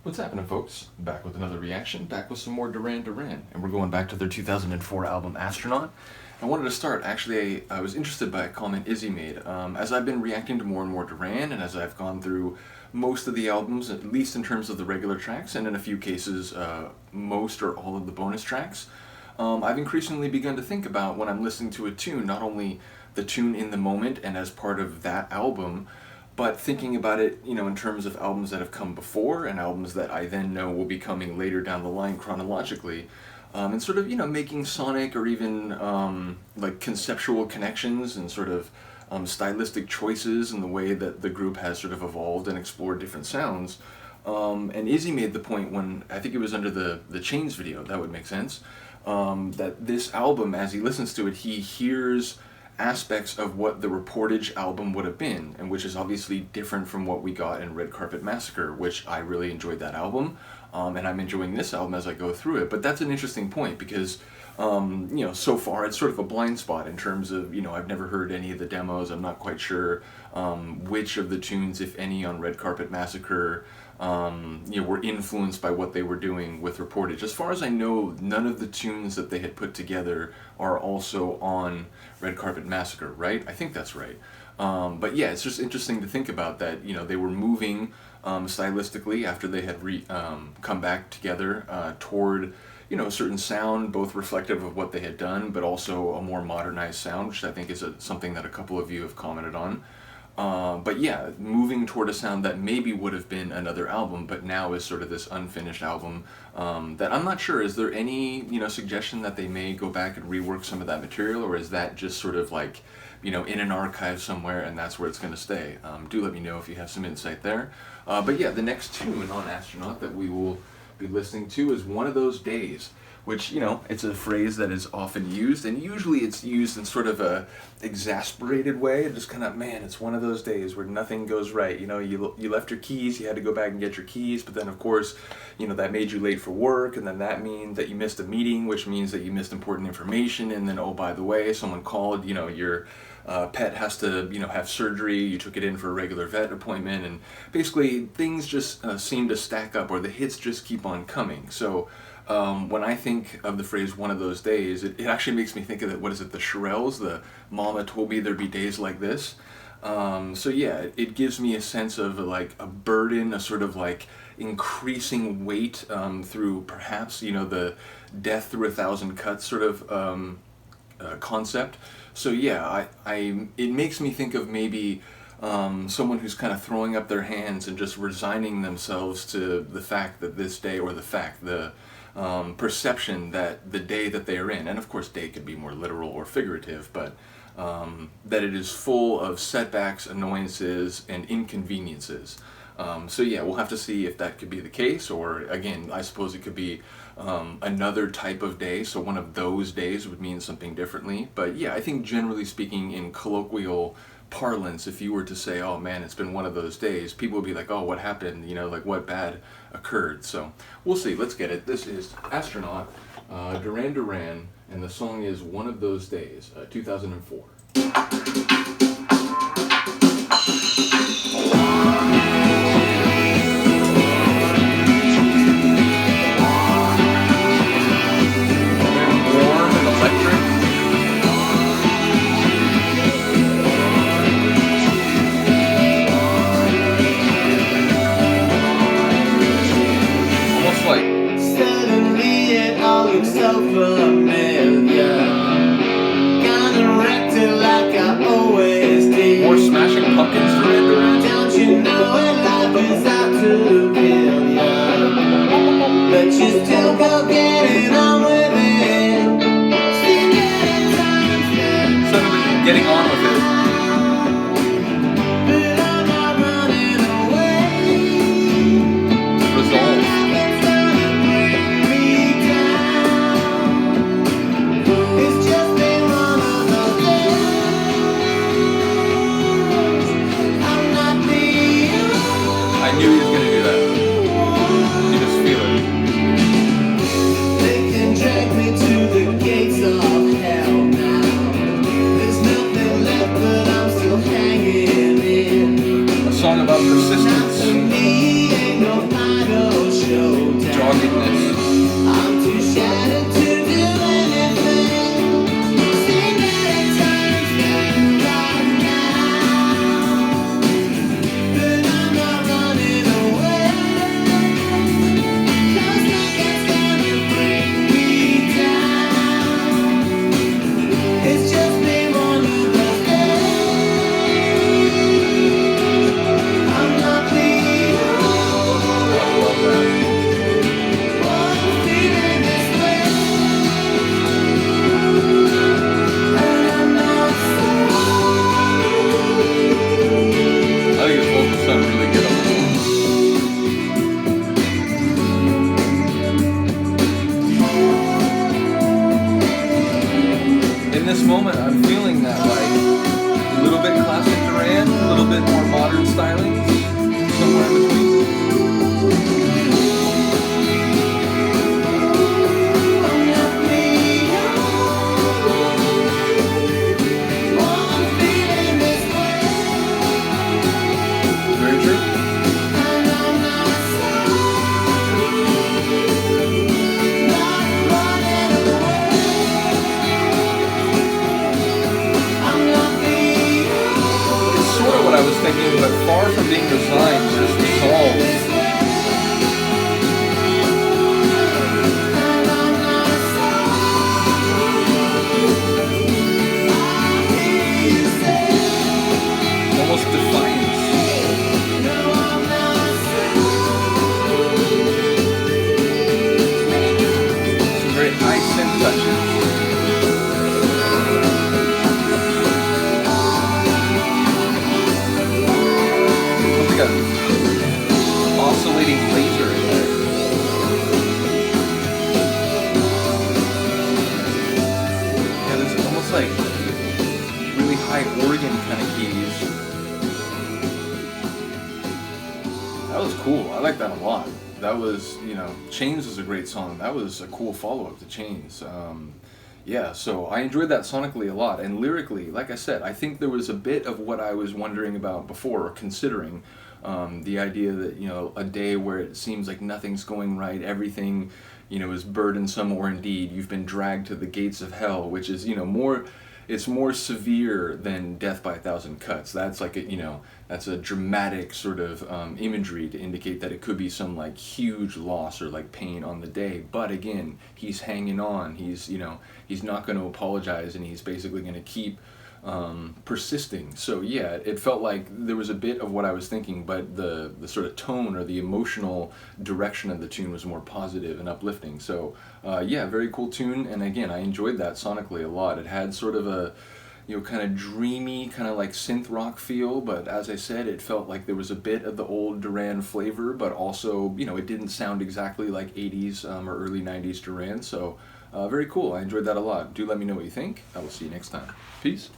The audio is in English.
What's happening, folks? Back with another reaction, back with some more Duran Duran, and we're going back to their 2004 album, Astronaut. I wanted to start, actually, I was interested by a comment Izzy made. As I've been reacting to more and more Duran, and as I've gone through most of the albums, at least in terms of the regular tracks, and in a few cases, most or all of the bonus tracks, I've increasingly begun to think about when I'm listening to a tune, not only the tune in the moment and as part of that album, but thinking about it, in terms of albums that have come before and albums that I then know will be coming later down the line chronologically, and sort of, making sonic or even like conceptual connections and sort of stylistic choices in the way that the group has sort of evolved and explored different sounds. And Izzy made the point when, I think it was under the Chains video, that would make sense, that this album, as he listens to it, he hears aspects of what the Reportage album would have been, and which is obviously different from what we got in Red Carpet Massacre, which I really enjoyed that album, and I'm enjoying this album as I go through it. But that's an interesting point because, so far it's sort of a blind spot in terms of, I've never heard any of the demos. I'm not quite sure which of the tunes, if any, on Red Carpet Massacre were influenced by what they were doing with Reportage. As far as I know, none of the tunes that they had put together are also on Red Carpet Massacre, right? I think that's right. But yeah, it's just interesting to think about that, they were moving stylistically after they had come back together toward, a certain sound, both reflective of what they had done, but also a more modernized sound, which I think is something that a couple of you have commented on. But yeah, moving toward a sound that maybe would have been another album, but now is sort of this unfinished album that I'm not sure, is there any, suggestion that they may go back and rework some of that material, or is that just sort of like, in an archive somewhere and that's where it's going to stay? Do let me know if you have some insight there. But yeah, the next tune on Astronaut that we will be listening to is One of Those Days, which, it's a phrase that is often used, and usually it's used in sort of a exasperated way, just kind of, man, it's one of those days where nothing goes right. You left your keys, you had to go back and get your keys, but then of course, that made you late for work, and then that means that you missed a meeting, which means that you missed important information, and then, oh, by the way, someone called, your pet has to, have surgery, you took it in for a regular vet appointment, and basically things just seem to stack up, or the hits just keep on coming. So when I think of the phrase "one of those days," it actually makes me think of the Shirelles, the "Mama told me there'd be days like this." So yeah, it gives me a sense of like a burden, a sort of like increasing weight through perhaps, the death through a thousand cuts sort of concept. So yeah, it makes me think of maybe someone who's kind of throwing up their hands and just resigning themselves to the fact that this day, or the perception that the day that they are in, and of course day could be more literal or figurative, but that it is full of setbacks, annoyances, and inconveniences. So yeah, we'll have to see if that could be the case, or again, I suppose it could be another type of day, so one of those days would mean something differently. But yeah, I think generally speaking, in colloquial parlance, if you were to say, oh man, it's been one of those days, people would be like, oh, what happened, like what bad occurred? So we'll see. Let's get it. This is Astronaut, Duran Duran, and the song is One of Those Days, 2004. Warm and electric. Suddenly it all looks so familiar. Kinda wrecked it like I always did. More Smashing Pumpkins Duran Duran. Don't you know when life is out to kill ya? But you still go getting on with it. Still getting time. Suddenly getting on with it. But I'm not running away. Resolve. I knew he was going to do that. You just feel it. cool. I like that a lot. That was, Chains is a great song. That was a cool follow-up to Chains. Yeah, so I enjoyed that sonically a lot. And lyrically, like I said, I think there was a bit of what I was wondering about before, or considering. The idea that, a day where it seems like nothing's going right, everything, is burdensome, or indeed you've been dragged to the gates of hell, which is, it's more severe than death by a thousand cuts. That's like that's a dramatic sort of imagery to indicate that it could be some like huge loss or like pain on the day. But again, he's hanging on. He's not going to apologize, and he's basically going to keep persisting. So yeah, it felt like there was a bit of what I was thinking, but the sort of tone or the emotional direction of the tune was more positive and uplifting. So yeah, very cool tune, and again, I enjoyed that sonically a lot. It had sort of a kind of dreamy, kind of like synth rock feel, but as I said, it felt like there was a bit of the old Duran flavor, but also, it didn't sound exactly like 80s or early 90s Duran. So very cool. I enjoyed that a lot. Do let me know what you think. I will see you next time. Peace.